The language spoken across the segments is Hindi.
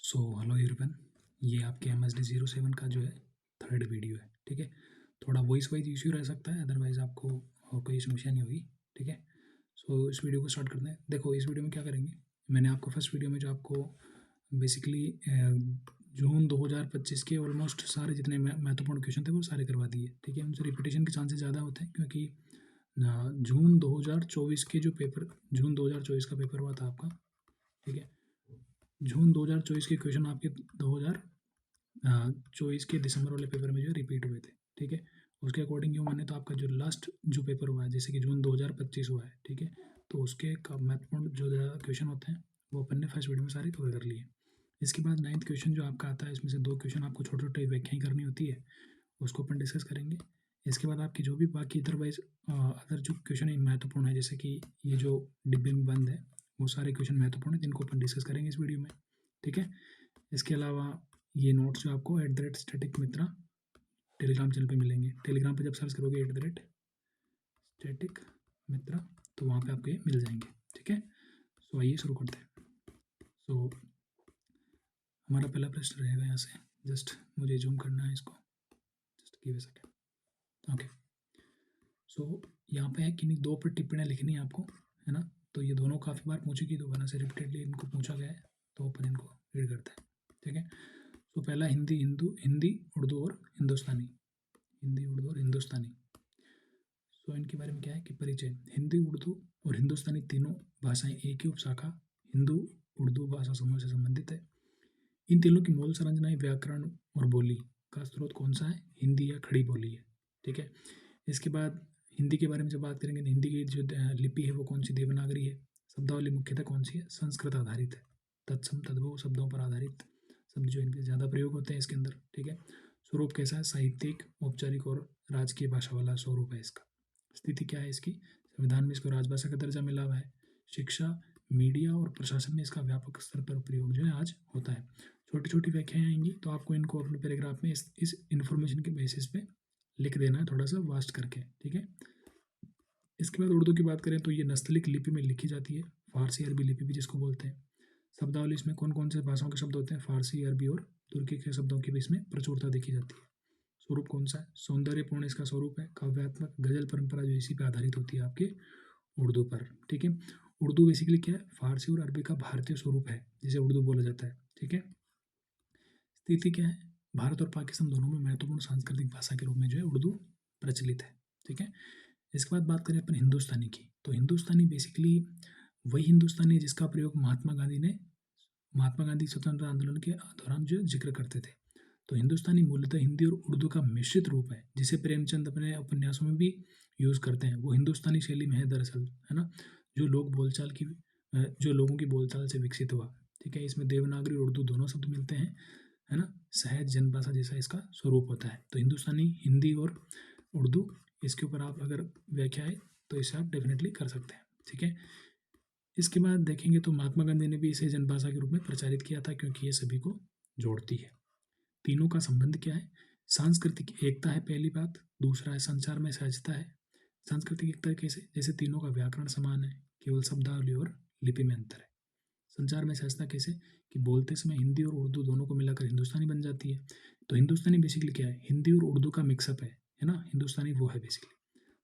सो हेलो एवरीवन, ये आपके MSD07 का जो है थर्ड वीडियो है। ठीक है, थोड़ा वॉइस वाइज इश्यू रह सकता है, अदरवाइज आपको और कोई समस्या नहीं होगी। ठीक है, सो इस वीडियो को स्टार्ट करते हैं। देखो, इस वीडियो में क्या करेंगे, मैंने आपको फर्स्ट वीडियो में जो आपको बेसिकली जून 2025 के ऑलमोस्ट सारे जितने महत्वपूर्ण क्वेश्चन थे वो सारे करवा दिए। ठीक है, उनसे रिपीटेशन के चांसेस ज़्यादा होते हैं क्योंकि जून 2024 के जो पेपर, जून 2024 का पेपर हुआ था आपका। ठीक है, जून 2024 के क्वेश्चन आपके 2024 के दिसंबर वाले पेपर में जो है रिपीट हुए थे। ठीक है, उसके अकॉर्डिंग यूँ माने तो आपका जो लास्ट जो पेपर हुआ है, जैसे कि जून 2025 हुआ है, ठीक है, तो उसके महत्वपूर्ण जो क्वेश्चन होते हैं वो अपन ने फर्स्ट वीडियो में सारे कवर कर लिए। इसके बाद 9th क्वेश्चन जो आपका आता है, इसमें से 2 क्वेश्चन आपको छोटे छोटे व्याख्याएं करनी होती है, उसको अपन डिस्कस करेंगे। इसके बाद आपकी जो भी बाकी अदरवाइज अदर जो क्वेश्चन महत्वपूर्ण है, जैसे कि ये जो डिब्बे में बंद है, वो सारे क्वेश्चन महत्वपूर्ण है जिनको अपन डिस्कस करेंगे इस वीडियो में। ठीक है, इसके अलावा ये नोट्स जो आपको @स्टैटिक मित्रा टेलीग्राम चैनल पे मिलेंगे। टेलीग्राम पे जब सर्च करोगे @स्टैटिक मित्रा, तो वहाँ पे आपको ये मिल जाएंगे। ठीक है, सो आइए शुरू करते हैं। सो हमारा पहला प्रश्न रहेगा यहाँ से, जस्ट मुझे जूम करना है इसको, just give a second. Okay, so यहाँ पे है कि नहीं, 2 पर टिप्पणियाँ लिखनी है आपको, है ना। तो ये दोनों काफ़ी बार पूछी गई, दोबारा से रिपीटेडली इनको पूछा गया है, तो अपन इनको रीड करते हैं। ठीक है, तो पहला हिंदी, उर्दू और हिंदुस्तानी। हिंदी, उर्दू और हिंदुस्तानी। सो इनके बारे में क्या है कि परिचय। हिंदी, उर्दू और हिंदुस्तानी तीनों भाषाएं एक ही उपशाखा हिंदू उर्दू भाषा समूह से संबंधित है। इन तीनों की मूल संरचनाएं, व्याकरण और बोली का स्रोत कौन सा है? हिंदी या खड़ी बोली है। ठीक है, इसके बाद हिंदी के बारे में जब बात करेंगे, हिंदी की जो लिपि है वो कौन सी देवनागरी है। शब्दावली मुख्यतः कौन सी है? संस्कृत आधारित है। तत्सम तद्भव शब्दों पर आधारित शब्द जो इनके ज़्यादा प्रयोग होते हैं इसके अंदर। ठीक है, स्वरूप कैसा है? साहित्यिक, औपचारिक और राजकीय भाषा वाला स्वरूप है इसका। स्थिति क्या है इसकी? संविधान में इसको राजभाषा का दर्जा मिला हुआ है। शिक्षा, मीडिया और प्रशासन में इसका व्यापक स्तर पर प्रयोग जो है आज होता है। छोटी छोटी व्याख्याएं आएंगी, तो आपको इनको अपने पैराग्राफ में इस इन्फॉर्मेशन के बेसिस पे लिख देना है, थोड़ा सा वास्ट करके। ठीक है, इसके बाद उर्दू की बात करें तो ये नस्तलिक लिपि में लिखी जाती है, फारसी अरबी लिपि भी जिसको बोलते हैं। शब्दावली इसमें कौन कौन से भाषाओं के शब्द होते हैं? फारसी, अरबी और तुर्की के शब्दों की भी इसमें प्रचुरता देखी जाती है। स्वरूप कौन सा है? सौंदर्यपूर्ण इसका स्वरूप है। काव्यात्मक गजल परंपरा जो इसी पे आधारित होती है आपके उर्दू पर। ठीक है, उर्दू बेसिकली क्या है? फारसी और अरबी का भारतीय स्वरूप है, जिसे उर्दू बोला जाता है। ठीक है, स्थिति क्या है? भारत और पाकिस्तान दोनों में महत्वपूर्ण सांस्कृतिक भाषा के रूप में जो है उर्दू प्रचलित है। ठीक है, इसके बाद बात करें अपन हिंदुस्तानी की, तो हिंदुस्तानी बेसिकली वही हिंदुस्तानी जिसका प्रयोग महात्मा गांधी स्वतंत्रता आंदोलन के दौरान जो जिक्र करते थे। तो हिंदुस्तानी मूलतः हिंदी और उर्दू का मिश्रित रूप है, जिसे प्रेमचंद अपने उपन्यासों में भी यूज़ करते हैं। वो हिंदुस्तानी शैली में है दरअसल, है ना, जो जो लोगों की बोलचाल से विकसित हुआ। ठीक है, इसमें देवनागरी और उर्दू दोनों शब्द मिलते हैं, है ना। सहज जनभाषा जैसा इसका स्वरूप होता है। तो हिंदुस्तानी, हिंदी और उर्दू, इसके ऊपर आप अगर व्याख्या है तो इसे आप डेफिनेटली कर सकते हैं। ठीक है, इसके बाद देखेंगे तो महात्मा गांधी ने भी इसे जनभाषा के रूप में प्रचारित किया था, क्योंकि ये सभी को जोड़ती है। तीनों का संबंध क्या है? सांस्कृतिक एकता है पहली बात, दूसरा है संचार में सहजता है। सांस्कृतिक एकता कैसे? जैसे तीनों का व्याकरण समान है, केवल शब्दावली और लिपि में अंतर है। संचार में सहजता कैसे? कि बोलते समय हिंदी और उर्दू दोनों को मिलाकर हिंदुस्तानी बन जाती है। तो हिंदुस्तानी बेसिकली क्या है? हिंदी और उर्दू का मिक्सअप है ना। हिंदुस्तानी वो है बेसिकली।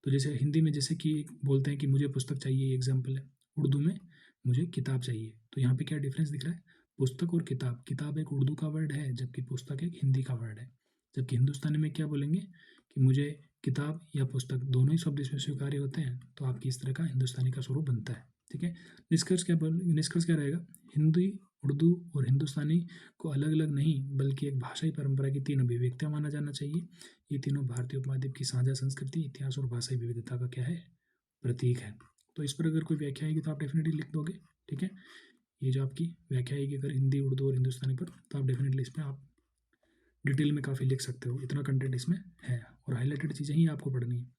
तो जैसे हिंदी में जैसे कि बोलते हैं कि मुझे पुस्तक चाहिए, एग्जाम्पल है। उर्दू में मुझे किताब चाहिए। तो यहाँ पे क्या डिफरेंस दिख रहा है? पुस्तक और किताब। किताब एक उर्दू का वर्ड है, जबकि पुस्तक एक हिंदी का वर्ड है। जबकि हिंदुस्तानी में क्या बोलेंगे कि मुझे किताब या पुस्तक, दोनों ही शब्द इसमें स्वीकार्य होते हैं। तो आपकी इस तरह का हिंदुस्तानी का स्वरूप बनता है। ठीक है, निष्कर्ष क्या रहेगा? हिंदी, उर्दू और हिंदुस्तानी को अलग अलग नहीं, बल्कि एक भाषाई परंपरा की 3 अभिव्यक्तियां माना जाना चाहिए। ये तीनों भारतीय उपमहाद्वीप की साझा संस्कृति, इतिहास और भाषाई विविधता का क्या है? प्रतीक है। तो इस पर अगर कोई व्याख्या आएगी तो आप डेफिनेटली लिख दोगे। ठीक है, ये जो आपकी व्याख्या आएगी अगर हिंदी, उर्दू और हिंदुस्तानी पर, तो आप डेफिनेटली इसमें आप डिटेल में काफ़ी लिख सकते हो, इतना कंटेंट इसमें है। और हाईलाइटेड चीज़ें ही आपको पढ़नी है।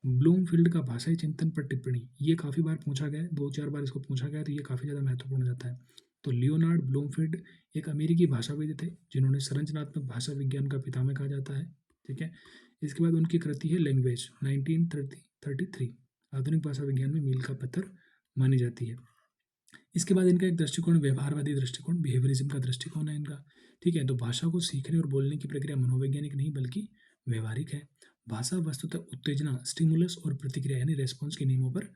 ब्लूमफील्ड का भाषाई चिंतन पर टिप्पणी, ये काफ़ी बार पूछा गया है, 2-4 बार इसको पूछा गया है, तो ये काफ़ी ज़्यादा महत्वपूर्ण हो जाता है। तो लियोनार्ड ब्लूमफील्ड एक अमेरिकी भाषाविद थे, जिन्होंने संरचनात्मक भाषा विज्ञान का पितामह कहा जाता है। ठीक है, इसके बाद उनकी कृति है लैंग्वेज, 1933, आधुनिक भाषा विज्ञान में मील का पत्थर मानी जाती है। इसके बाद इनका एक दृष्टिकोण व्यवहारवादी दृष्टिकोण, बिहेवियरिज्म का दृष्टिकोण है इनका। ठीक है, तो भाषा को सीखने और बोलने की प्रक्रिया मनोवैज्ञानिक नहीं बल्कि व्यवहारिक है। भाषा वस्तुतः उत्तेजना, स्टिमुलस और प्रतिक्रिया यानी रेस्पॉन्स के नियमों पर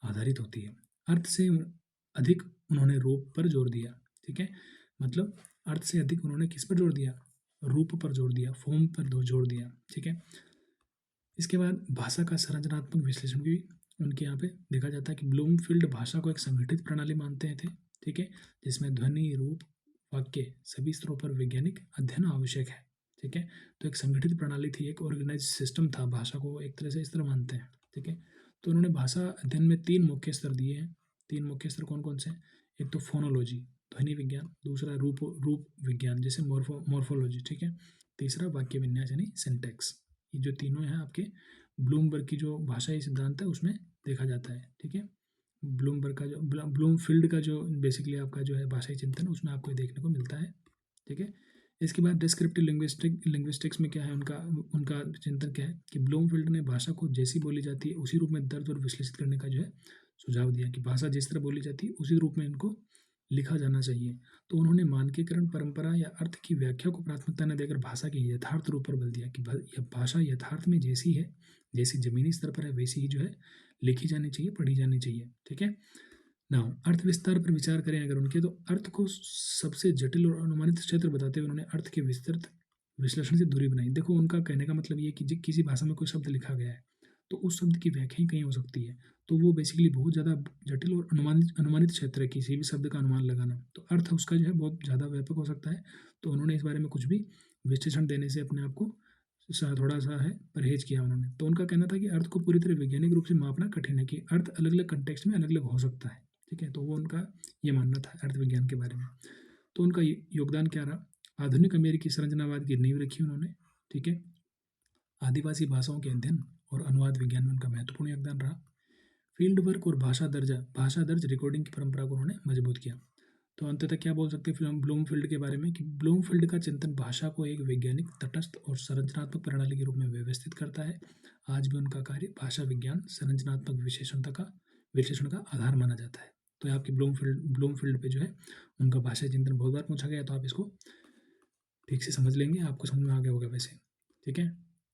आधारित होती है। अर्थ से अधिक उन्होंने रूप पर जोर दिया। ठीक है, मतलब अर्थ से अधिक उन्होंने किस पर जोर दिया? रूप पर जोर दिया, फॉर्म पर जोर दिया। ठीक है, इसके बाद भाषा का संरचनात्मक विश्लेषण भी उनके यहाँ पे देखा जाता है कि ब्लूमफील्ड भाषा को एक संगठित प्रणाली मानते थे। ठीक है, जिसमें ध्वनि, रूप, वाक्य सभी स्तरों पर वैज्ञानिक अध्ययन आवश्यक है। ठीक है, तो एक संगठित प्रणाली थी, एक ऑर्गेनाइज सिस्टम था, भाषा को एक तरह से इस तरह मानते हैं। ठीक है, तो उन्होंने भाषा अध्ययन में 3 मुख्य स्तर दिए हैं। 3 मुख्य स्तर कौन कौन से हैं? एक तो फोनोलॉजी, ध्वनि विज्ञान, दूसरा रूप विज्ञान जैसे मॉर्फोलॉजी। ठीक है, तीसरा वाक्य विन्यास यानी सिंटैक्स। ये जो तीनों हैं आपके ब्लूमबर्ग की जो भाषाई सिद्धांत है उसमें देखा जाता है। ठीक है, ब्लूमबर्ग का जो ब्लूमफील्ड का जो बेसिकली आपका जो है भाषाई चिंतन उसमें आपको देखने को मिलता है। ठीक है, इसके बाद डिस्क्रिप्टिव लिंग्विस्टिक्स में क्या है उनका उनका चिंतन क्या है कि ब्लूमफील्ड ने भाषा को जैसी बोली जाती है उसी रूप में दर्ज और विश्लेषित करने का जो है सुझाव दिया कि भाषा जिस तरह बोली जाती है उसी रूप में इनको लिखा जाना चाहिए। तो उन्होंने मानकीकरण, परंपरा या अर्थ की व्याख्या को प्राथमिकता न देकर भाषा के यथार्थ रूप पर बल दिया कि यह भाषा यथार्थ में जैसी है, जैसी जमीनी स्तर पर है वैसी ही जो है लिखी जानी चाहिए, पढ़ी जानी चाहिए। ठीक है, ना अर्थ विस्तार पर विचार करें अगर उनके, तो अर्थ को सबसे जटिल और अनुमानित क्षेत्र बताते हुए उन्होंने अर्थ के विस्तृत विश्लेषण से दूरी बनाई। देखो उनका कहने का मतलब ये है कि किसी भाषा में कोई शब्द लिखा गया है तो उस शब्द की व्याख्या ही कहीं हो सकती है, तो वो बेसिकली बहुत ज़्यादा जटिल और अनुमानित अनुमानित क्षेत्र है किसी भी शब्द का अनुमान लगाना, तो अर्थ उसका जो है बहुत ज़्यादा व्यापक हो सकता है। तो उन्होंने इस बारे में कुछ भी विश्लेषण देने से अपने आप को थोड़ा सा है परहेज किया उन्होंने। तो उनका कहना था कि अर्थ को पूरी तरह वैज्ञानिक रूप से मापना कठिन है, कि अर्थ अलग अलग कंटेक्स्ट में अलग अलग हो सकता है। ठीक है, तो वो उनका ये मानना था अर्थ विज्ञान के बारे में। तो उनका योगदान क्या रहा? आधुनिक अमेरिकी संरचनावाद की नींव रखी उन्होंने। ठीक है, आदिवासी भाषाओं के अध्ययन और अनुवाद विज्ञान में उनका महत्वपूर्ण योगदान रहा। फील्ड वर्क और भाषा दर्ज रिकॉर्डिंग की परंपरा को उन्होंने मजबूत किया। तो अंततः क्या बोल सकते हैं ब्लूमफील्ड के बारे में कि ब्लूमफील्ड का चिंतन भाषा को एक वैज्ञानिक, तटस्थ और संरचनात्मक प्रणाली के रूप में व्यवस्थित करता है। आज भी उनका कार्य भाषा विज्ञान संरचनात्मक विश्लेषण का आधार माना जाता है। तो ये आपकी ब्लूमफील्ड पे जो है उनका भाषा चिंतन बहुत बार पूछा गया, तो आप इसको ठीक से समझ लेंगे, आपको समझ में आ गया होगा वैसे। ठीक है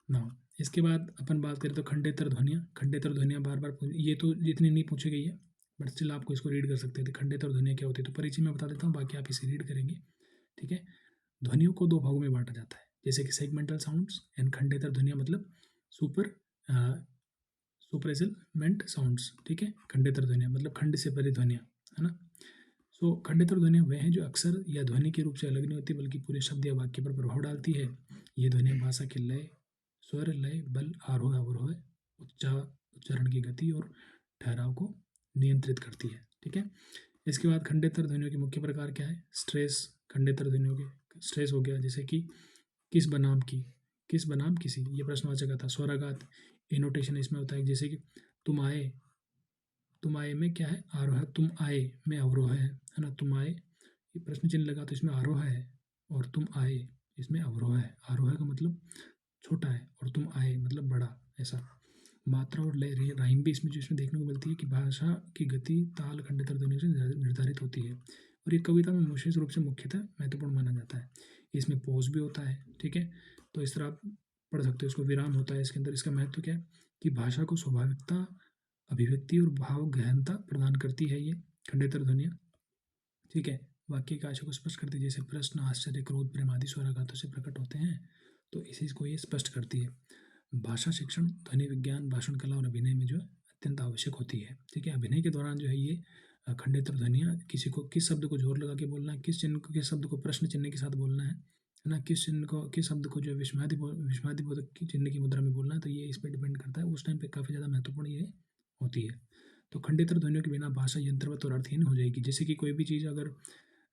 ना, इसके बाद अपन बात करें तो खंडेतर ध्वनियाँ बार बार ये तो इतनी नहीं पूछी गई है, बट स्टिल आपको इसको रीड कर सकते थे। खंडेतर ध्वनियाँ क्या होती है तो परिचय में बता देता हूँ, बाकी आप इसे रीड करेंगे। ठीक है, ध्वनियों को 2 भागों में बांटा जाता है, जैसे कि सेगमेंटल साउंड्स एंड खंडेतर ध्वनियाँ, मतलब सुपर सुपरेसलमेंट साउंड्स। ठीक है, खंडेतर ध्वनियाँ मतलब खंड से परे ध्वनियाँ, है ना। सो खंडेतर ध्वनियाँ वह हैं जो अक्सर या ध्वनि के रूप से अलग नहीं होती बल्कि पूरे शब्द या वाक्य पर प्रभाव डालती है। ये ध्वनियाँ भाषा के लय, स्वर, लय, बल, आरोह अवरोह, उच्चारण की गति और ठहराव को नियंत्रित करती है। ठीक है, इसके बाद खंडेतर ध्वनियों के मुख्य प्रकार क्या है? स्ट्रेस, खंडेतर ध्वनियों के स्ट्रेस हो गया, जैसे कि किस बनाम की, किस बनाम किसी, ये प्रश्नवाचक था। स्वराघात, इनोटेशन इसमें होता है, जैसे कि तुम आए में क्या है? आरोह, तुम आए में अवरोह है ना। तुम आए, ये प्रश्न चिन्ह लगा तो इसमें आरोह है, और तुम आए इसमें अवरोह है। आरोह का मतलब छोटा है और तुम आए मतलब बड़ा, ऐसा। मात्रा और लय, राइम भी इसमें देखने को मिलती है कि भाषा की गति ताल खंडेतर ध्वनि से निर्धारित होती है, और ये कविता में विशेष रूप से मुख्यतः महत्वपूर्ण माना जाता है। इसमें पॉज भी होता है। ठीक है, तो इस तरह आप पढ़ सकते हो, इसको विराम होता है इसके अंदर। इसका महत्व क्या है कि भाषा को स्वाभाविकता, अभिव्यक्ति और भाव गहनता प्रदान करती है ये खंडेतर ध्वनियाँ। ठीक है, वाक्य के आशय को स्पष्ट करती है, जैसे प्रश्न, आश्चर्य, क्रोध, प्रेम आदि स्वराघातों से प्रकट होते हैं, तो इसी को ये स्पष्ट करती है। भाषा शिक्षण, ध्वनि विज्ञान, भाषण कला और अभिनय में जो है अत्यंत आवश्यक होती है। ठीक है, अभिनय के दौरान जो है ये खंडेतर ध्वनियाँ, किसी को किस शब्द को जोर लगा के बोलना है, किस चिन्ह को, किस शब्द को प्रश्न चिन्ह के साथ बोलना है ना, किस चिन्ह को, किस शब्द को जो है विस्मयादिबोधक की चिन्ह की मुद्रा में बोलना है, तो ये इस पर डिपेंड करता है। उस टाइम पे काफ़ी ज़्यादा महत्वपूर्ण ये होती है। तो खंडेतर ध्वनियों के बिना भाषा यंत्रवत और अर्थहीन हो जाएगी। जैसे कि कोई भी चीज़ अगर,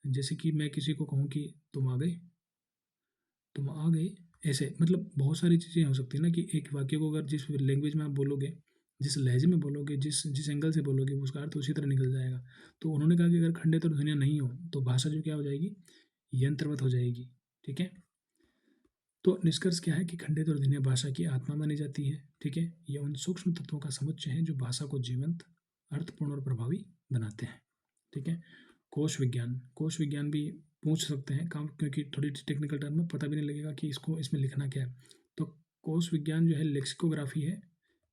जैसे कि मैं किसी को कहूँ कि तुम आ गए, ऐसे मतलब बहुत सारी चीज़ें हो सकती है ना, कि एक वाक्य को अगर जिस लैंग्वेज में आप बोलोगे, जिस लहजे में बोलोगे, जिस जिस एंगल से बोलोगे, उसका अर्थ उसी तरह निकल जाएगा। तो उन्होंने कहा कि अगर खंडेतर ध्वनियाँ नहीं हो तो भाषा जो क्या हो जाएगी, यंत्रवत हो जाएगी। ठीक है, तो निष्कर्ष क्या है कि खंडेतर ध्वनियाँ भाषा की आत्मा मानी जाती है। ठीक है, ये उन सूक्ष्म तत्वों का समुच्चय है जो भाषा को जीवंत, अर्थपूर्ण और प्रभावी बनाते हैं। ठीक है। कोश विज्ञान भी पूछ सकते हैं काम, क्योंकि थोड़ी टेक्निकल टर्म में पता भी नहीं लगेगा कि इसको इसमें लिखना क्या है। तो कोश विज्ञान जो है लेक्सिकोग्राफी है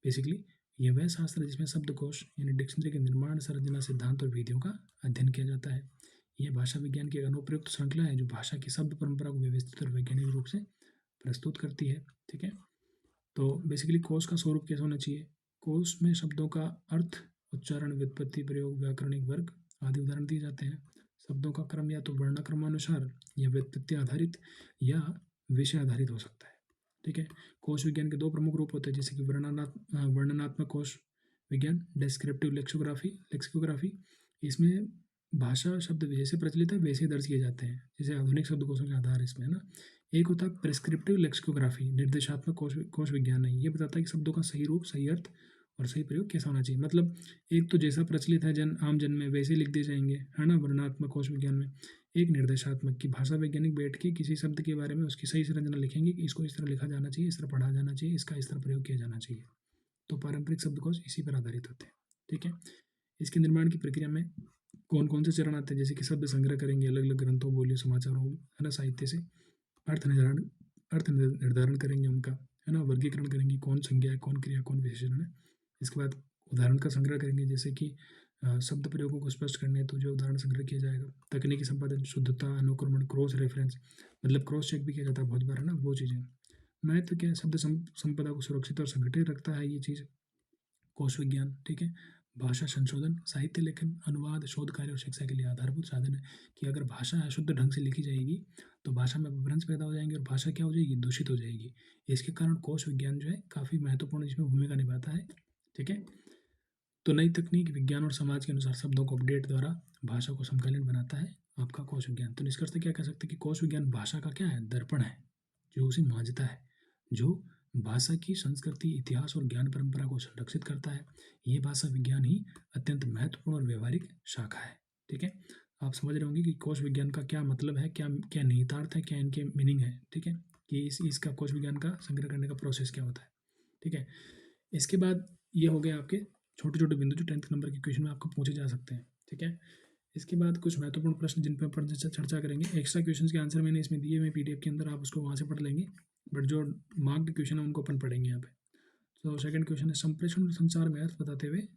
बेसिकली। ये वह शास्त्र है जिसमें शब्दकोश यानी डिक्शनरी के निर्माण, संरचना, सिद्धांत और विधियों का अध्ययन किया जाता है। यह भाषा विज्ञान की एक अनुप्रयुक्त श्रृंखला है जो भाषा की शब्द परंपरा को व्यवस्थित और वैज्ञानिक रूप से प्रस्तुत करती है। ठीक है। तो बेसिकली कोश का स्वरूप कैसा होना चाहिए? कोश में शब्दों का अर्थ, उच्चारण, व्युत्पत्ति, प्रयोग, व्याकरणिक वर्ग आदि उदाहरण दिए जाते हैं। शब्दों का क्रम या तो वर्णक्रमानुसार या व्युत्पत्ति आधारित या विषय आधारित हो सकता है। ठीक है। कोश विज्ञान के दो प्रमुख रूप होते हैं, जैसे कि वर्णनात्मक कोश विज्ञान, डिस्क्रिप्टिव लेक्सिकोग्राफी। इसमें भाषा शब्द जैसे प्रचलित है वैसे दर्ज किए जाते हैं, जैसे आधुनिक शब्दकोशों के आधार इसमें है ना। एक होता है प्रिस्क्रिप्टिव लेक्सिकोग्राफी, निर्देशात्मक कोश विज्ञान है। ये बताता है कि शब्दों का सही रूप, सही अर्थ और सही प्रयोग कैसा होना चाहिए। मतलब एक तो जैसा प्रचलित है आम जन में वैसे लिख दिए जाएंगे, है ना, वर्णनात्मक कोश विज्ञान में। एक निर्देशात्मक की भाषा वैज्ञानिक बैठ के किसी शब्द के बारे में उसकी सही संरचना लिखेंगे कि इसको इस तरह लिखा जाना चाहिए, इस तरह पढ़ा जाना चाहिए, इसका इस तरह प्रयोग किया जाना चाहिए। तो पारंपरिक शब्दकोश इसी पर आधारित होते हैं। ठीक है। इसके निर्माण की प्रक्रिया में कौन कौन से चरण आते हैं, जैसे कि शब्द संग्रह करेंगे अलग अलग ग्रंथों, बोलियों, समाचारों, है ना, साहित्य से। अर्थ निर्धारण करेंगे उनका, है ना, वर्गीकरण करेंगे, कौन संज्ञा है, कौन क्रिया, कौन विशेषण है। इसके बाद उदाहरण का संग्रह करेंगे, जैसे कि शब्द प्रयोगों को स्पष्ट करने तो जो उदाहरण संग्रह किया जाएगा। तकनीकी संपादन, शुद्धता, अनुक्रमण, क्रॉस रेफरेंस, मतलब क्रॉस चेक भी किया जाता है बहुत बार, है ना, वो चीज़ें। महत्व क्या है? शब्द संपदा को सुरक्षित और संगठित रखता है ये चीज़, कोश विज्ञान। ठीक है। भाषा संशोधन, साहित्य लेखन, अनुवाद, शोध कार्य और शिक्षा के लिए आधारभूत साधन है कि अगर भाषा अशुद्ध ढंग से लिखी जाएगी तो भाषा में अपभ्रंश पैदा हो जाएंगे और भाषा क्या हो जाएगी? दूषित हो जाएगी। इसके कारण कोश विज्ञान जो है काफ़ी महत्वपूर्ण इसमें भूमिका निभाता है। ठीक है। तो नई तकनीक, विज्ञान और समाज के अनुसार शब्दों को अपडेट द्वारा भाषा को समकालीन बनाता है आपका कोश विज्ञान। तो निष्कर्ष क्या कह सकते हैं कि कोश विज्ञान भाषा का क्या है? दर्पण है, जो उसे मांझता है, जो भाषा की संस्कृति, इतिहास और ज्ञान परंपरा को संरक्षित करता है। ये भाषा विज्ञान ही अत्यंत महत्वपूर्ण और व्यवहारिक शाखा है। ठीक है। आप समझ रहे होंगे कि कोश विज्ञान का क्या मतलब है, क्या क्या निहितार्थ है, क्या इनके मीनिंग है। ठीक है, कि इसका कोश विज्ञान का संग्रह करने का प्रोसेस क्या होता है। ठीक है। इसके बाद ये हो गया आपके छोटे छोटे बिंदु जो 10th नंबर के क्वेश्चन में आपको पूछे जा सकते हैं। ठीक है। इसके बाद कुछ महत्वपूर्ण प्रश्न जिन पर अपन चर्चा करेंगे। एक्स्ट्रा क्वेश्चन के आंसर मैंने इसमें दिए हुए पीडीएफ के अंदर, आप उसको वहाँ से पढ़ लेंगे, बट जो मार्क के क्वेश्चन है उनको अपन पढ़ेंगे यहाँ पे। तो सेकंड क्वेश्चन है संप्रेषण और संचार में अर्थ बताते हुए।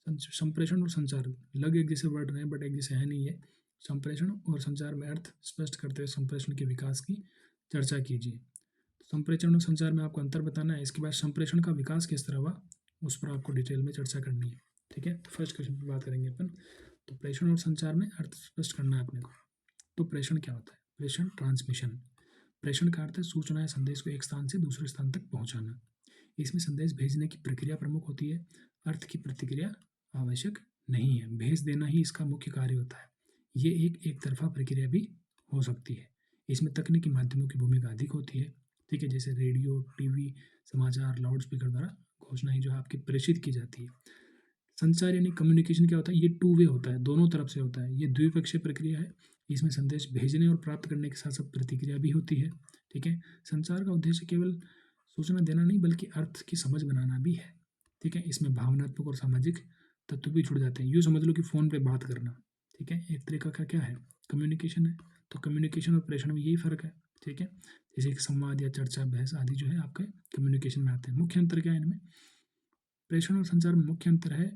संप्रेषण और संचार लग एक जैसे वर्ड रहे हैं बट एक जैसे है नहीं है। संप्रेषण और संचार में अर्थ स्पष्ट करते हुए संप्रेषण के विकास की चर्चा कीजिए। संप्रेषण और संचार में आपको अंतर बताना है। इसके बाद संप्रेषण का विकास किस तरह हुआ उस पर आपको डिटेल में चर्चा करनी है। ठीक है। तो फर्स्ट क्वेश्चन पर बात करेंगे अपन। तो प्रेषण और संचार में अर्थ स्पष्ट करना है अपने को। तो प्रेषण क्या होता है? प्रेषण, ट्रांसमिशन। प्रेषण का अर्थ है सूचना या संदेश को एक स्थान से दूसरे स्थान तक पहुंचाना। इसमें संदेश भेजने की प्रक्रिया प्रमुख होती है, अर्थ की प्रतिक्रिया आवश्यक नहीं है। भेज देना ही इसका मुख्य कार्य होता है। ये एक तरफा प्रक्रिया भी हो सकती है। इसमें तकनीकी माध्यमों की भूमिका अधिक होती है। ठीक है, जैसे रेडियो, टीवी, समाचार, लाउड स्पीकर द्वारा घोषणाएं जो आपकी प्रेषित की जाती है। संचार यानी कम्युनिकेशन क्या होता है? ये टू वे होता है, दोनों तरफ से होता है। ये द्विपक्षीय प्रक्रिया है। इसमें संदेश भेजने और प्राप्त करने के साथ साथ प्रतिक्रिया भी होती है। ठीक है। संचार का उद्देश्य केवल सूचना देना नहीं बल्कि अर्थ की समझ बनाना भी है। ठीक है। इसमें भावनात्मक और सामाजिक तत्व भी जुड़ जाते हैं। यूँ समझ लो कि फ़ोन पे बात करना, ठीक है, एक तरीका का क्या है? कम्युनिकेशन है। तो कम्युनिकेशन और प्रेषण में यही फ़र्क है। ठीक है। जैसे कि संवाद या चर्चा, बहस आदि जो है आपके कम्युनिकेशन में आते हैं। मुख्य अंतर क्या है इनमें? प्रेषण और संचार में मुख्य अंतर है,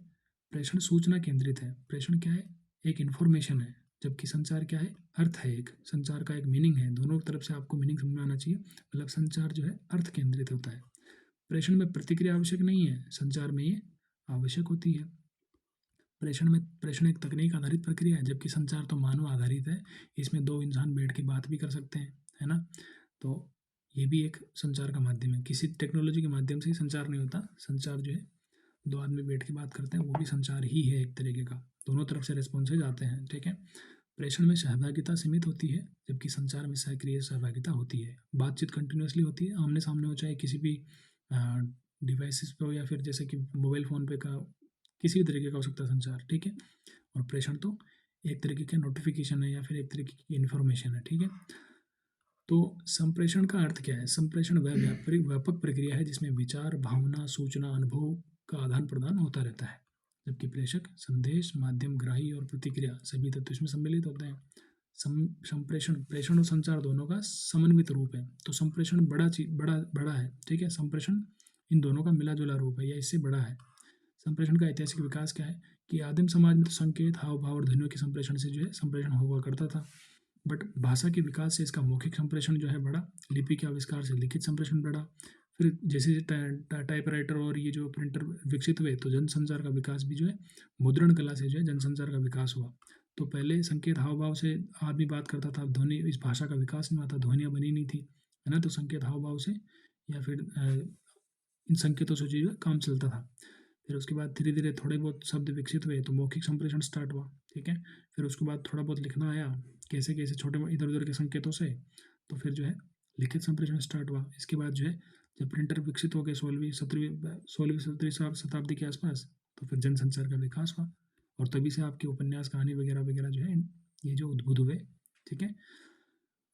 प्रेषण सूचना केंद्रित है। प्रेषण क्या है? एक इन्फॉर्मेशन है। जबकि संचार क्या है? अर्थ है। एक संचार का एक मीनिंग है। दोनों तरफ से आपको मीनिंग समझ में आना चाहिए। मतलब संचार जो है अर्थ केंद्रित होता है। प्रेषण में प्रतिक्रिया आवश्यक नहीं है, संचार में ये आवश्यक होती है। प्रेषण एक तकनीक आधारित प्रक्रिया है, जबकि संचार तो मानव आधारित है। इसमें दो इंसान बैठ के बात भी कर सकते हैं, है ना। तो ये भी एक संचार का माध्यम है। किसी टेक्नोलॉजी के माध्यम से ही संचार नहीं होता। संचार जो है दो आदमी बैठ के बात करते हैं, वो भी संचार ही है एक तरीके का। दोनों तरफ से रिस्पॉन्सेज आते हैं। ठीक है। प्रेषण में सहभागिता सीमित होती है, जबकि संचार में सक्रिय सहभागिता होती है। बातचीत कंटिन्यूसली होती है, आमने सामने हो, चाहे किसी भी डिवाइसेस पे हो या फिर जैसे कि मोबाइल फ़ोन पे का किसी भी तरीके का हो सकता है संचार। ठीक है। और प्रेषण तो एक तरीके का नोटिफिकेशन है या फिर एक तरीके की इन्फॉर्मेशन है। ठीक है। तो संप्रेषण का अर्थ क्या है? संप्रेषण वह व्यापक प्रक्रिया है जिसमें विचार, भावना, सूचना, अनुभव का आदान प्रदान होता रहता है। जबकि प्रेषक, संदेश, माध्यम, ग्राही और प्रतिक्रिया सभी तत्व इसमें सम्मिलित होते हैं। संप्रेषण, प्रेषण और संचार दोनों का समन्वित रूप है। तो संप्रेषण बड़ा है, ठीक है। संप्रेषण इन दोनों का मिला जुला रूप है या इससे बड़ा है। संप्रेषण का ऐतिहासिक विकास क्या है कि आदिम समाज में तो संकेत, हाव भाव और ध्वनियों के संप्रेषण से जो है संप्रेषण हुआ करता था, बट भाषा के विकास से इसका मौखिक संप्रेषण जो है बढ़ा, लिपि के आविष्कार से लिखित संप्रेषण बढ़ा, फिर जैसे टाइपराइटर और ये जो प्रिंटर विकसित हुए तो जनसंचार का विकास भी जो है मुद्रण कला से जो है जनसंचार का विकास हुआ। तो पहले संकेत हाव भाव से आदमी बात करता था, ध्वनि, इस भाषा का विकास नहीं हुआ था, ध्वनियाँ बनी नहीं थी, है ना। तो संकेत हाव भाव से या फिर इन संकेतों से जो है काम चलता था। फिर उसके बाद धीरे धीरे थोड़े बहुत शब्द विकसित हुए तो मौखिक संप्रेषण स्टार्ट हुआ, ठीक है। फिर उसके बाद थोड़ा बहुत लिखना आया, कैसे कैसे छोटे इधर उधर के संकेतों से, तो फिर जो है लिखित संप्रेषण स्टार्ट हुआ। इसके बाद जो है जब प्रिंटर विकसित हो गए 16वीं 17वीं शताब्दी के आसपास, तो फिर जनसंचार का विकास हुआ और तभी से आपके उपन्यास, कहानी वगैरह वगैरह जो है ये जो उद्भूत हुए, ठीक है।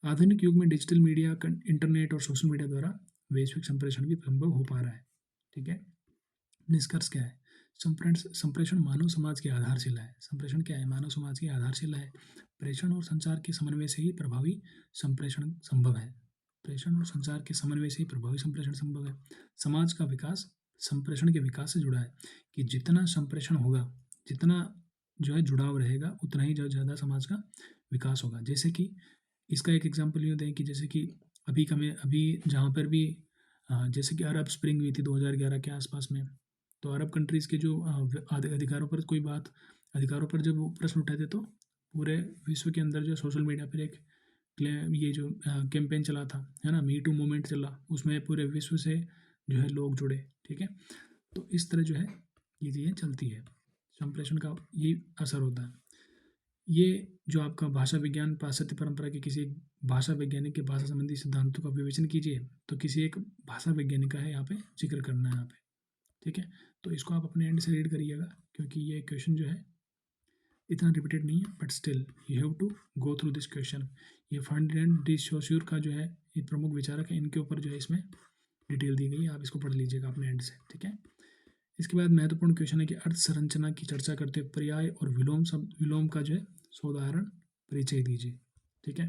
आधुनिक युग में डिजिटल मीडिया, इंटरनेट और सोशल मीडिया द्वारा वैश्विक संप्रेषण भी संभव हो पा रहा है, ठीक है। निष्कर्ष क्या है? संप्रेषण मानव समाज की आधारशिला है। संप्रेषण क्या है? मानव समाज की आधारशिला है। प्रेषण और संचार के समन्वय से ही प्रभावी संप्रेषण संभव है। प्रेषण और संचार के समन्वय से ही प्रभावी संप्रेषण संभव है। समाज का विकास संप्रेषण के विकास से जुड़ा है कि जितना संप्रेषण होगा, जितना जो है जुड़ाव रहेगा, उतना ही जो ज़्यादा समाज का विकास होगा। जैसे कि इसका एक एग्जाम्पल यूँ दें कि जैसे कि अभी जहाँ पर भी जैसे कि अरब स्प्रिंग हुई थी 2011 के आसपास में, तो अरब कंट्रीज़ के जो अधिकारों पर जब वो प्रश्न उठाते तो पूरे विश्व के अंदर जो सोशल मीडिया पर एक ये जो कैंपेन चला था, है ना, मी टू मूवमेंट चला, उसमें पूरे विश्व से जो है लोग जुड़े, ठीक है। तो इस तरह जो है ये चीज़ें चलती है, संप्रेषण का ये असर होता है। ये जो आपका भाषा विज्ञान पाश्चात्य परंपरा के किसी एक भाषा वैज्ञानिक के भाषा संबंधी सिद्धांतों का विवेचन कीजिए, तो किसी एक भाषा वैज्ञानिक का है यहाँ पे जिक्र करना है यहाँ पे, ठीक है। तो इसको आप अपने एंड से रीड करिएगा, क्योंकि ये क्वेश्चन जो है इतना रिपीटेड नहीं है, but still you have to go through this question. ये फर्डिनेंड डी सोश्यूर का जो है ये प्रमुख विचारक है, इनके ऊपर जो है इसमें डिटेल दी गई है, आप इसको पढ़ लीजिएगा अपने एंड से, ठीक है। इसके बाद महत्वपूर्ण क्वेश्चन है कि अर्थ संरचना की चर्चा करते हुए पर्याय और विलोम का जो है सोदाहरण परिचय दीजिए, ठीक है।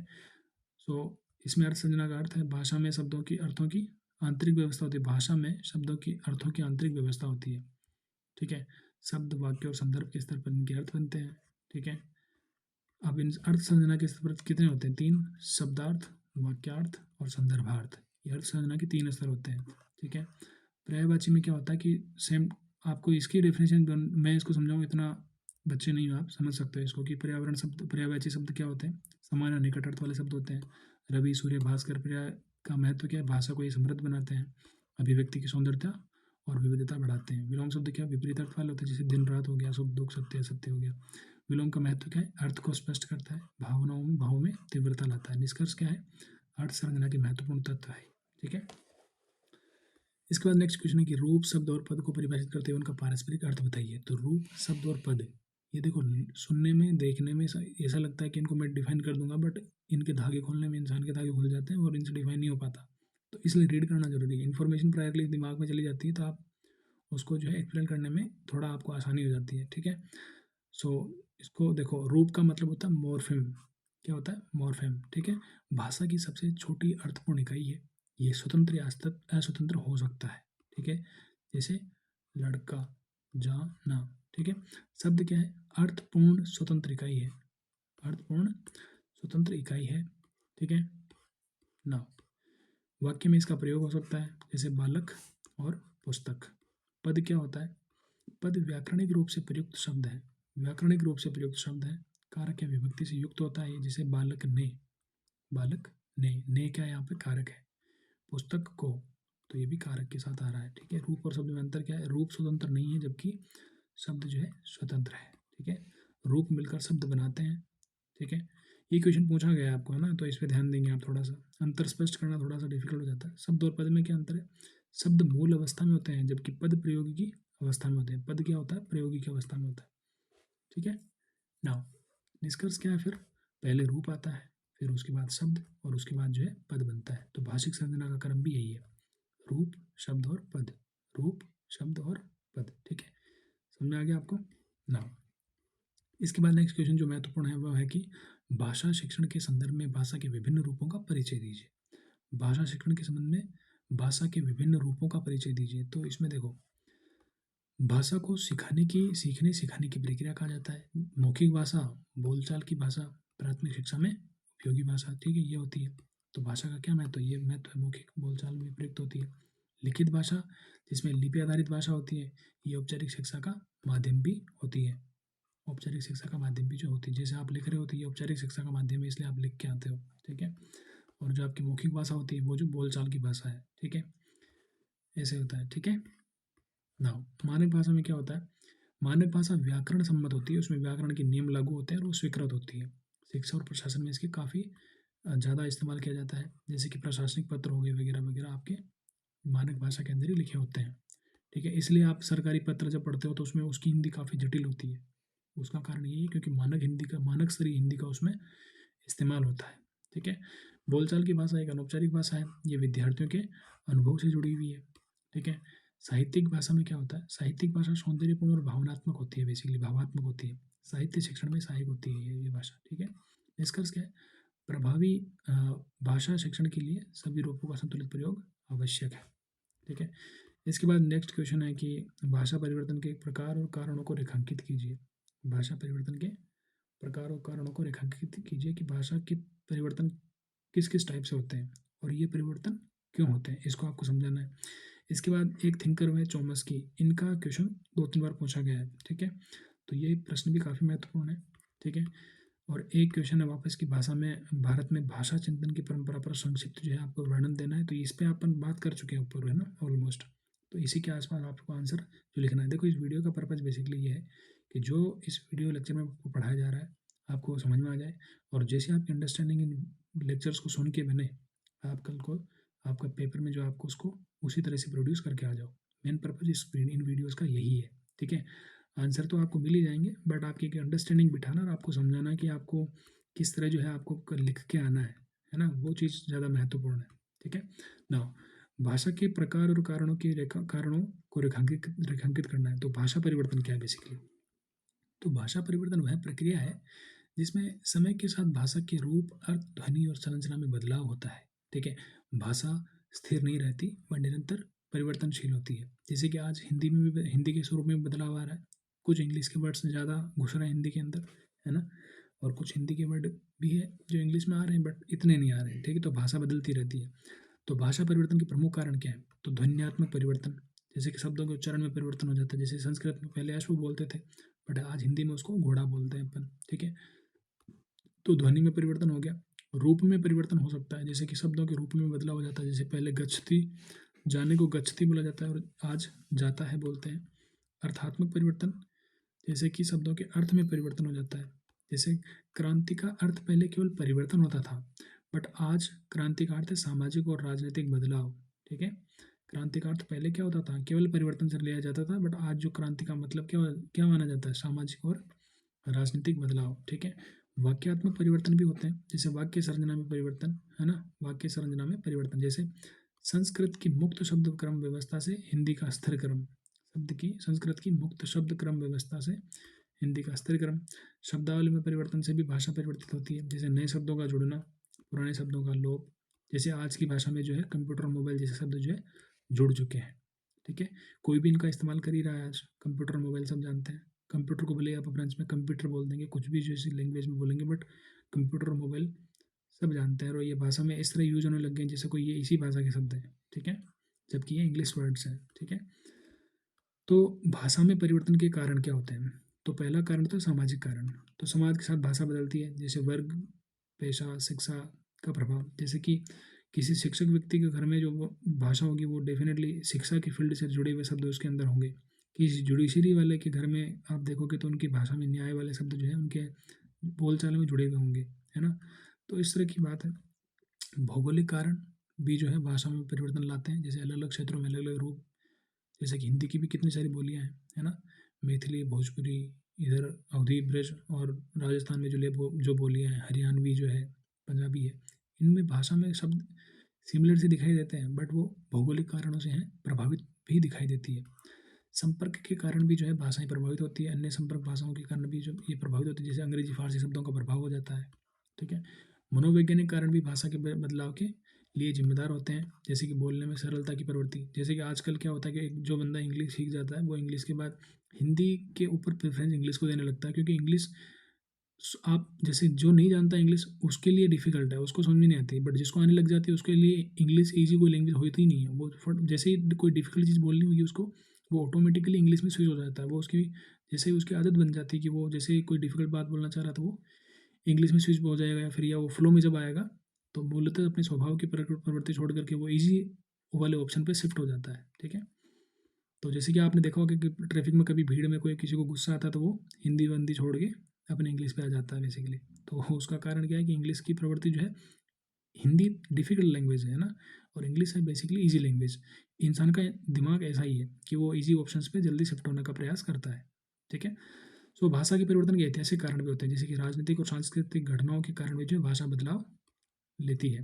सो इसमें अर्थ संरचना का अर्थ है भाषा में शब्दों की अर्थों की आंतरिक व्यवस्था होती है, भाषा में शब्दों की अर्थों की आंतरिक व्यवस्था होती है, ठीक है। शब्द, वाक्य और संदर्भ के स्तर पर इनके अर्थ बनते हैं, ठीक है। अब इन अर्थ संरचना के स्तर पर कितने होते हैं? 3, शब्दार्थ, वाक्यार्थ और संदर्भार्थ। ये अर्थ संरचना के 3 स्तर होते हैं, ठीक है। पर्यायवाची में क्या होता है कि सेम आपको इसकी डेफिनेशन मैं इसको समझाऊँ, इतना बच्चे नहीं हो आप, समझ सकते हो इसको कि पर्यावरण शब्द, पर्यायवाची शब्द क्या होते हैं? समान और निकट अर्थ वाले शब्द होते हैं। रवि, सूर्य, भास्कर। पर्याय का महत्व क्या है? भाषा को ये समृद्ध बनाते हैं, अभिव्यक्ति की सौंदर्यता और विविधता बढ़ाते हैं। विलोम शब्द क्या? विपरीत अर्थ वाले होते हैं, जैसे दिन रात हो गया, सुख दुख, सत्य असत्य हो गया। विलोम का महत्व क्या है? अर्थ को स्पष्ट करता है, भावों में तीव्रता लाता है। निष्कर्ष क्या है? अर्थ संरचना के महत्वपूर्ण तत्व है, ठीक है। इसके बाद नेक्स्ट क्वेश्चन है कि रूप, शब्द और पद को परिभाषित करते हुए उनका पारस्परिक अर्थ बताइए। तो रूप, शब्द और पद, ये देखो सुनने में, देखने में ऐसा लगता है कि इनको मैं डिफाइन कर दूंगा, बट इनके धागे खोलने में इंसान के धागे खुल जाते हैं और इनसे डिफाइन नहीं हो पाता। तो इसलिए रीड करना जरूरी है। इन्फॉर्मेशन प्रायरली दिमाग में चली जाती है, तो आप उसको जो है एक्सप्लेन करने में थोड़ा आपको आसानी हो जाती है, ठीक है। सो इसको देखो, रूप का मतलब होता है मॉर्फेम। क्या होता है? मॉर्फेम, ठीक है। भाषा की सबसे छोटी अर्थपूर्ण इकाई है। ये स्वतंत्र या अस्वतंत्र हो सकता है, ठीक है। जैसे लड़का, जाना, ठीक है। शब्द क्या है? अर्थपूर्ण स्वतंत्र इकाई है, अर्थपूर्ण स्वतंत्र इकाई है, ठीक है ना। वाक्य में इसका प्रयोग हो सकता है, जैसे बालक और पुस्तक। पद क्या होता है? पद व्याकरणिक रूप से प्रयुक्त शब्द है, व्याकरणिक रूप से प्रयुक्त शब्द है, कारक या विभक्ति से युक्त होता है, जैसे बालक ने, बालक ने क्या यहाँ पे कारक है। पुस्तक को, तो ये भी कारक के साथ आ रहा है, ठीक है। रूप और शब्द में अंतर क्या है? रूप स्वतंत्र नहीं है, जबकि शब्द जो है स्वतंत्र है, ठीक है। रूप मिलकर शब्द बनाते हैं, ठीक है। ये क्वेश्चन पूछा गया है आपको, है ना, तो इस पर ध्यान देंगे आप। थोड़ा सा अंतर स्पष्ट करना थोड़ा सा डिफिकल्ट हो जाता है। शब्द और पद में क्या अंतर है? शब्द मूल अवस्था में होते हैं, जबकि पद प्रयोगी अवस्था में होते हैं। पद क्या होता है? प्रयोगी की अवस्था में होता है, ठीक है। नाउ निष्कर्ष क्या है फिर? पहले रूप आता है, फिर उसके बाद शब्द, और उसके बाद जो है पद बनता है। तो भाषिक संरचना का क्रम भी यही है, रूप, शब्द और पद, रूप, शब्द और पद, ठीक है। समझ में आ गया आपको? इसके बाद नेक्स्ट क्वेश्चन जो महत्वपूर्ण है वह है कि भाषा शिक्षण के संदर्भ में भाषा के विभिन्न रूपों का परिचय दीजिए। भाषा शिक्षण के संबंध में भाषा के विभिन्न रूपों का परिचय दीजिए। तो इसमें देखो, भाषा को सीखने सिखाने की प्रक्रिया कहा जाता है। मौखिक भाषा, बोलचाल की भाषा, प्राथमिक शिक्षा में उपयोगी भाषा, ठीक है, ये होती है। तो भाषा का क्या महत्व है? ये महत्व है, मौखिक बोलचाल में प्रयुक्त होती है। लिखित भाषा, जिसमें लिपि आधारित भाषा होती है, ये औपचारिक शिक्षा का माध्यम भी होती है। औपचारिक शिक्षा का माध्यम भी जो होती है, जैसे आप लिख रहे हो तो ये औपचारिक शिक्षा का माध्यम है, इसलिए आप लिख के आते हो, ठीक है। और जो आपकी मौखिक भाषा होती है वो जो बोलचाल की भाषा है, ठीक है, ऐसे होता है, ठीक है। ना मानक भाषा में क्या होता है? मानक भाषा व्याकरण सम्मत होती है, उसमें व्याकरण के नियम लागू होते हैं और वो स्वीकृत होती है। शिक्षा और प्रशासन में इसके काफ़ी ज़्यादा इस्तेमाल किया जाता है, जैसे कि प्रशासनिक पत्र हो गए वगैरह वगैरह आपके मानक भाषा के अंदर ही लिखे होते हैं, ठीक है। इसलिए आप सरकारी पत्र जब पढ़ते हो तो उसमें उसकी हिंदी काफ़ी जटिल होती है। उसका कारण यही है क्योंकि मानक स्तरीय हिंदी का उसमें इस्तेमाल होता है, ठीक है। बोलचाल की भाषा एक अनौपचारिक भाषा है, ये विद्यार्थियों के अनुभव से जुड़ी हुई है, ठीक है। साहित्यिक भाषा में क्या होता है? साहित्यिक भाषा सौंदर्यपूर्ण और भावनात्मक होती है, बेसिकली भावात्मक होती है। साहित्य शिक्षण में सहायक होती है ये भाषा, ठीक है। निष्कर्ष क्या है? प्रभावी अ, भाषा शिक्षण के लिए सभी रूपों का संतुलित प्रयोग आवश्यक है, ठीक है। इसके बाद नेक्स्ट क्वेश्चन है कि भाषा परिवर्तन के प्रकार और कारणों को रेखांकित कीजिए। भाषा परिवर्तन के प्रकार और कारणों को रेखांकित कीजिए कि भाषा के परिवर्तन किस किस टाइप से होते हैं और ये परिवर्तन क्यों होते हैं, इसको आपको समझाना है। इसके बाद एक थिंकर हुए चॉम्स्की, इनका क्वेश्चन 2-3 बार पूछा गया है, ठीक है। तो ये प्रश्न भी काफ़ी महत्वपूर्ण है, ठीक है। और एक क्वेश्चन है वापस की भाषा में भारत में भाषा चिंतन की परंपरा पर संक्षिप्त जो है आपको वर्णन देना है। तो इस पे अपन बात कर चुके हैं ऊपर, है ना, ऑलमोस्ट। तो इसी के आसपास आपको आंसर जो लिखना है। देखो, इस वीडियो का पर्पज़ बेसिकली ये है कि जो इस वीडियो लेक्चर में आपको पढ़ाया जा रहा है आपको समझ में आ जाए, और जैसे आपकी अंडरस्टैंडिंग इन लेक्चर्स को सुन के बने, आप कल को आपका पेपर में जो आपको उसको उसी तरह से प्रोड्यूस करके आ जाओ। मेन पर्पज़ इन वीडियोज़ का यही है, ठीक है। आंसर तो आपको मिल ही जाएंगे, बट आपकी एक अंडरस्टैंडिंग बिठाना और आपको समझाना कि आपको किस तरह जो है आपको लिख के आना है ना, वो चीज़ ज़्यादा महत्वपूर्ण है, ठीक है ना। भाषा के प्रकार और कारणों को रेखांकित करना है। तो भाषा परिवर्तन क्या है बेसिकली? तो भाषा परिवर्तन वह प्रक्रिया है जिसमें समय के साथ भाषा के रूप, अर्थ, ध्वनि और संरचना में बदलाव होता है, ठीक है। भाषा स्थिर नहीं रहती, वह निरंतर परिवर्तनशील होती है। जैसे कि आज हिंदी में भी हिंदी के स्वरूप में बदलाव आ रहा है, कुछ इंग्लिश के वर्ड्स ज़्यादा घुस रहे हैं हिंदी के अंदर, है ना। और कुछ हिंदी के वर्ड भी है जो इंग्लिश में आ रहे हैं बट इतने नहीं आ रहे हैं, ठीक है। तो भाषा बदलती रहती है। तो भाषा परिवर्तन के प्रमुख कारण क्या है? तो ध्वन्यात्मक परिवर्तन, जैसे कि शब्दों के उच्चारण में परिवर्तन हो जाता है। जैसे संस्कृत में पहले अश्व बोलते थे, बट आज हिंदी में उसको घोड़ा बोलते हैं अपन, ठीक है। तो ध्वनि में परिवर्तन हो गया। रूप में परिवर्तन हो सकता है, जैसे कि शब्दों के रूप में बदलाव हो जाता है। जैसे पहले गच्छति, जाने को गच्छति बोला जाता है और आज जाता है बोलते हैं। अर्थात्मक परिवर्तन, जैसे कि शब्दों के अर्थ में परिवर्तन हो जाता है। जैसे क्रांति का अर्थ पहले केवल परिवर्तन होता था, बट आज क्रांति का अर्थ है सामाजिक और राजनीतिक बदलाव, ठीक है। क्रांति का अर्थ पहले क्या होता था? केवल परिवर्तन से लिया जाता था, बट आज जो क्रांति का मतलब क्या क्या माना जाता है? सामाजिक और राजनीतिक बदलाव, ठीक है। वाक्यात्मक परिवर्तन भी होते हैं, जैसे वाक्य संरचना में परिवर्तन, है ना। वाक्य संरचना में परिवर्तन, जैसे संस्कृत की मुक्त शब्द क्रम व्यवस्था से हिंदी का स्थिर क्रम, संस्कृत की मुक्त शब्द क्रम व्यवस्था से हिंदी का स्थिर क्रम। शब्दावली में परिवर्तन से भी भाषा परिवर्तित होती है, जैसे नए शब्दों का जुड़ना, पुराने शब्दों का लोप। जैसे आज की भाषा में जो है कंप्यूटर और मोबाइल जैसे शब्द जो है जुड़ चुके हैं, ठीक है। कोई भी इनका इस्तेमाल कर ही रहा है आज, कंप्यूटर और मोबाइल सब जानते हैं। कंप्यूटर को भले आप फ्रेंच में कंप्यूटर बोल देंगे, कुछ भी जैसी लैंग्वेज में बोलेंगे, बट कंप्यूटर और मोबाइल सब जानते हैं और ये भाषा में इस तरह यूज होने लग गए हैं जैसे कोई ये इसी भाषा के शब्द हैं, ठीक है, जबकि ये इंग्लिश वर्ड्स हैं, ठीक है। तो भाषा में परिवर्तन के कारण क्या होते हैं? तो पहला कारण तो सामाजिक कारण। तो समाज के साथ भाषा बदलती है, जैसे वर्ग, पेशा, शिक्षा का प्रभाव। जैसे कि किसी शिक्षक व्यक्ति के घर में जो भाषा होगी वो डेफिनेटली शिक्षा की फील्ड से जुड़े हुए शब्द उसके अंदर होंगे। किसी जुडिशरी वाले के घर में आप देखोगे तो उनकी भाषा में न्याय वाले शब्द जो है उनके बोलचाल में जुड़े हुए होंगे, है ना। तो इस तरह की बात है। भौगोलिक कारण भी जो है भाषा में परिवर्तन लाते हैं, जैसे अलग अलग क्षेत्रों में अलग अलग रूप। जैसे कि हिंदी की भी कितनी सारी बोलियाँ हैं, है ना। मैथिली, भोजपुरी, इधर अवधी ब्रज, और राजस्थान में जो बोलियाँ हैं, हरियाणवी जो है, पंजाबी है, इनमें भाषा में शब्द सिमिलर से दिखाई देते हैं, बट वो भौगोलिक कारणों से हैं प्रभावित भी दिखाई देती है। संपर्क के कारण भी जो है भाषाएं प्रभावित होती है, अन्य संपर्क भाषाओं के कारण भी जो ये प्रभावित होती है, जैसे अंग्रेजी फारसी शब्दों का प्रभाव हो जाता है। ठीक है। मनोवैज्ञानिक कारण भी भाषा के बदलाव के लिए जिम्मेदार होते हैं, जैसे कि बोलने में सरलता की प्रवृत्ति। जैसे कि आजकल क्या होता है कि एक जो बंदा इंग्लिश सीख जाता है वो इंग्लिश के बाद हिंदी के ऊपर प्रेफरेंस इंग्लिश को देने लगता है, क्योंकि इंग्लिश आप जैसे जो नहीं जानता इंग्लिश उसके लिए डिफिकल्ट है, उसको समझ में नहीं आती, बट जिसको आने लग जाती है उसके लिए इंग्लिश ईजी कोई लैंग्वेज होती ही नहीं है। वो जैसे ही कोई डिफिकल्ट चीज़ बोलनी होगी उसको, वो ऑटोमेटिकली इंग्लिश में स्विच हो जाता है। वो उसकी जैसे ही उसकी आदत बन जाती है कि वो जैसे ही कोई डिफिकल्ट बात बोलना चाह रहा था वो इंग्लिश में स्विच हो जाएगा, या फिर या वो फ्लो में जब आएगा तो बोलते अपने स्वभाव की प्रवृत्ति छोड़ करके वो ईजी वाले ऑप्शन पे शिफ्ट हो जाता है। ठीक है। तो जैसे कि आपने देखा होगा कि ट्रैफिक में कभी भीड़ में कोई किसी को गुस्सा आता है तो वो हिंदी वंदी छोड़ के अपने इंग्लिश पे आ जाता है बेसिकली। तो उसका कारण क्या है कि इंग्लिश की प्रवृत्ति जो है, हिंदी डिफिकल्ट लैंग्वेज है ना, और इंग्लिश है बेसिकली इजी लैंग्वेज। इंसान का दिमाग ऐसा ही है कि वो इजी ऑप्शंस पे जल्दी शिफ्ट होने का प्रयास करता है। ठीक है। सो भाषा के परिवर्तन के ऐतिहासिक कारण भी होते हैं, जैसे कि राजनीतिक और सांस्कृतिक घटनाओं के कारण भी जो है भाषा बदलाव लेती है।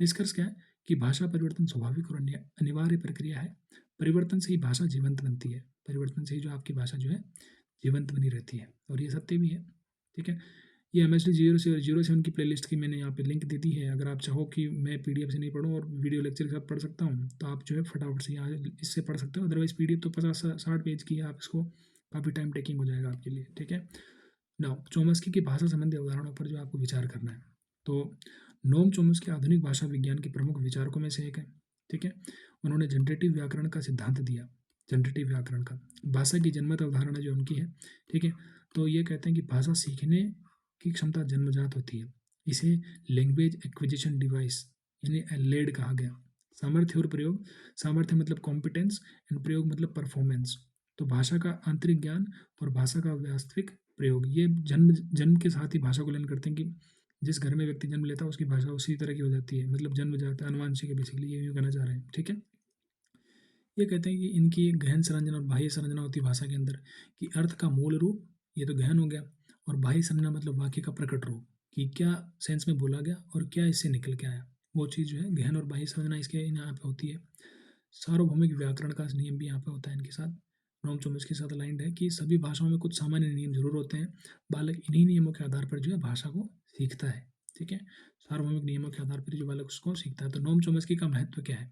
निष्कर्ष क्या है कि भाषा परिवर्तन स्वाभाविक और अनिवार्य प्रक्रिया है। परिवर्तन से ही भाषा जीवंत बनती है, परिवर्तन से ही जो आपकी भाषा जो है जीवंत बनी रहती है, और ये सत्य भी है। ठीक है। ये MSD 007 की प्लेलिस्ट की मैंने यहाँ पे लिंक दे दी है। अगर आप चाहो कि मैं PDF से नहीं पढ़ूँ और वीडियो लेक्चर के साथ पढ़ सकता हूँ तो आप जो है फटाफट से यहाँ इससे पढ़ सकते हो। अदरवाइज PDF तो 50-60 पेज की है, आप इसको काफ़ी टाइम टेकिंग हो जाएगा आपके लिए। ठीक है। नाउ चोम्स्की की भाषा संबंधी उदाहरणों पर जो आपको विचार करना है, तो नोम चोम्स्की आधुनिक भाषा विज्ञान के प्रमुख विचारकों में से एक है। ठीक है। उन्होंने जनरेटिव व्याकरण का सिद्धांत दिया, जनरेटिव व्याकरण का, भाषा की जन्मत अवधारणा जो उनकी है। ठीक है। तो ये कहते हैं कि भाषा सीखने की क्षमता जन्मजात होती है, इसे लैंग्वेज एक्विजिशन डिवाइस यानी लेड कहा गया। सामर्थ्य और प्रयोग, सामर्थ्य मतलब कॉम्पिटेंस एंड प्रयोग मतलब परफॉर्मेंस। तो भाषा का आंतरिक ज्ञान और भाषा का वास्तविक प्रयोग, ये जन्म जन्म के साथ ही भाषा को लर्न करते हैं कि जिस घर में व्यक्ति जन्म लेता है उसकी भाषा उसी तरह की हो जाती है, मतलब जन्म जाता है, अनुवांशिक है बेसिकली, ये कहना चाह रहे हैं। ठीक है। ये कहते हैं कि इनकी एक गहन संरचना और बाह्य संरचना होती है भाषा के अंदर, कि अर्थ का मूल रूप, ये तो गहन हो गया, और बाह्य संरचना मतलब वाक्य का प्रकट रूप, कि क्या सेंस में बोला गया और क्या इससे निकल के आया, वो चीज़ जो है गहन और बाह्य संरचना इसके यहाँ पे होती है। सार्वभौमिक व्याकरण का नियम भी यहाँ पे होता है इनके साथ, नोम चोम्स्की के साथ अलाइंड है कि सभी भाषाओं में कुछ सामान्य नियम जरूर होते हैं, बालक इन्हीं नियमों के आधार पर जो है भाषा को सीखता है। ठीक है। सार्वभौमिक नियमों के आधार पर जो बालक उसको सीखता है। तो नोम चोम्स्की का महत्व क्या है,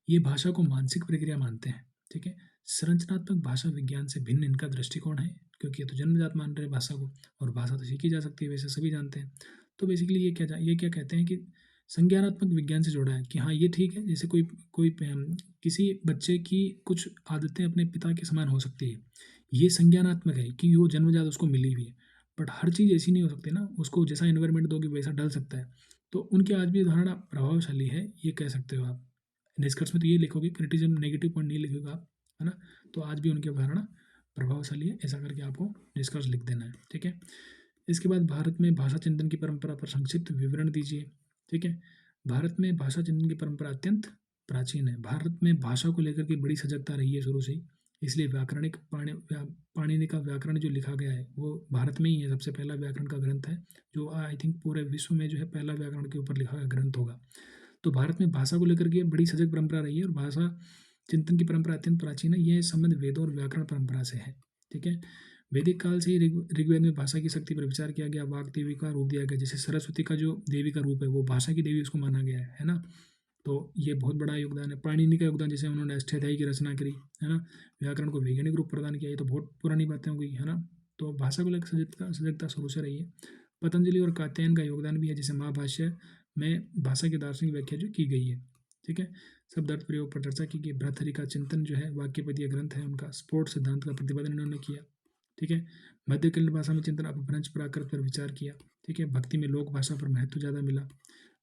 ये भाषा को मानसिक प्रक्रिया मानते हैं। ठीक है। संरचनात्मक भाषा विज्ञान से भिन्न इनका दृष्टिकोण है, क्योंकि ये तो जन्मजात मान रहे हैं भाषा को, और भाषा तो सीखी जा सकती है, वैसे सभी जानते हैं। तो बेसिकली ये क्या कहते हैं कि संज्ञानात्मक विज्ञान से जोड़ा है, कि हाँ ये ठीक है, जैसे कोई कोई किसी बच्चे की कुछ आदतें अपने पिता के समान हो सकती है, ये संज्ञानात्मक है कि वो जन्मजात उसको मिली हुई है। बट हर चीज़ ऐसी नहीं हो सकती ना, उसको जैसा इन्वायरमेंट दोगे वैसा ढल सकता है। तो उनकी आज भी धारणा प्रभावशाली है, ये कह सकते हो आप। निष्कर्ष में तो ये लिखोगे, क्रिटिज्म नेगेटिव पॉइंट नहीं लिखोगे आप, है ना। तो आज भी उनकी अवधारणा प्रभावशाली है, ऐसा करके आपको निष्कर्ष लिख देना है। ठीक है। इसके बाद भारत में भाषा चिंतन की परंपरा पर संक्षिप्त विवरण दीजिए। ठीक है। भारत में भाषा चिंतन की परंपरा अत्यंत प्राचीन है। भारत में भाषा को लेकर के बड़ी सजगता रही है शुरू से ही, इसलिए व्याकरणिक पाणिनि का व्याकरण जो लिखा गया है वो भारत में ही है, सबसे पहला व्याकरण का ग्रंथ है, जो आई थिंक पूरे विश्व में जो है पहला व्याकरण के ऊपर लिखा गया ग्रंथ होगा। तो भारत में भाषा को लेकर के बड़ी सजग परंपरा रही है, और भाषा चिंतन की परंपरा अत्यंत प्राचीन है। यह संबंध वेदों और व्याकरण परंपरा से है। ठीक है। वैदिक काल से ही ऋग्वेद में भाषा की शक्ति पर विचार किया गया, वाक देवी का रूप दिया गया, जैसे सरस्वती का जो देवी का रूप है वो भाषा की देवी उसको माना गया है ना। तो ये बहुत बड़ा योगदान है। पाणिनि का योगदान, जैसे उन्होंने अष्टाध्यायी की रचना करी, है ना, व्याकरण को वैज्ञानिक रूप प्रदान किया, ये तो बहुत पुरानी बातें हो गई, है ना। तो भाषा को लेकर सजगता सजगता शुरू से रही है। पतंजलि और कात्यायन का योगदान भी है, जैसे महाभाष्य में भाषा की दार्शनिक व्याख्या जो की गई है। ठीक है। शब्द अर्थ प्रयोग पर चर्चा की गई। भर्तृहरि का चिंतन जो है वाक्यपदीय ग्रंथ है उनका, स्फोट सिद्धांत का प्रतिपादन इन्होंने किया। ठीक है। मध्यकालीन भाषा में चिंतन अपभ्रंश प्राकृत पर विचार किया। ठीक है। भक्ति में लोक भाषा पर महत्व ज़्यादा मिला।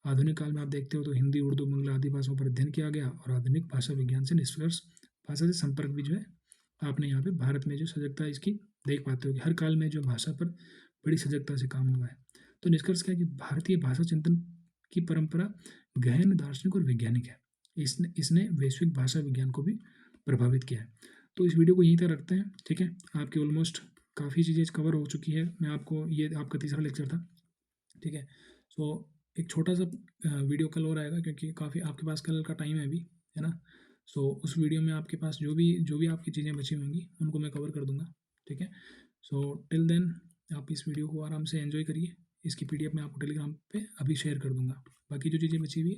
आधुनिक काल में आप देखते हो तो हिंदी, उर्दू, बंगला आदि भाषाओं पर अध्ययन किया गया, और आधुनिक भाषा विज्ञान से निष्कर्ष भाषा से संपर्क भी जो है आपने यहाँ पे भारत में जो सजगता इसकी देख पाते हो कि हर काल में जो भाषा पर बड़ी सजगता से काम हुआ है। तो निष्कर्ष क्या है कि भारतीय भाषा चिंतन की परंपरा गहन, दार्शनिक और वैज्ञानिक है। इसने इसने वैश्विक भाषा विज्ञान को भी प्रभावित किया है। तो इस वीडियो को यहीं तक रखते हैं। ठीक है। आपकी ऑलमोस्ट काफ़ी चीज़ें कवर हो चुकी है। मैं आपको, ये आपका तीसरा लेक्चर था। ठीक है। सो एक छोटा सा वीडियो कल और आएगा, क्योंकि काफ़ी आपके पास कल का टाइम है अभी, है ना। सो उस वीडियो में आपके पास जो भी आपकी चीज़ें बची होंगी उनको मैं कवर कर दूँगा, ठीक है। सो टिल देन आप इस वीडियो को आराम से एन्जॉय करिए। इसकी पीडीएफ मैं आपको टेलीग्राम पे अभी शेयर कर दूँगा। बाकी जो चीज़ें बची हुई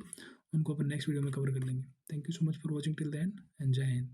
उनको अपन नेक्स्ट वीडियो में कवर कर लेंगे। Thank you so much for watching till the end जय हिंद।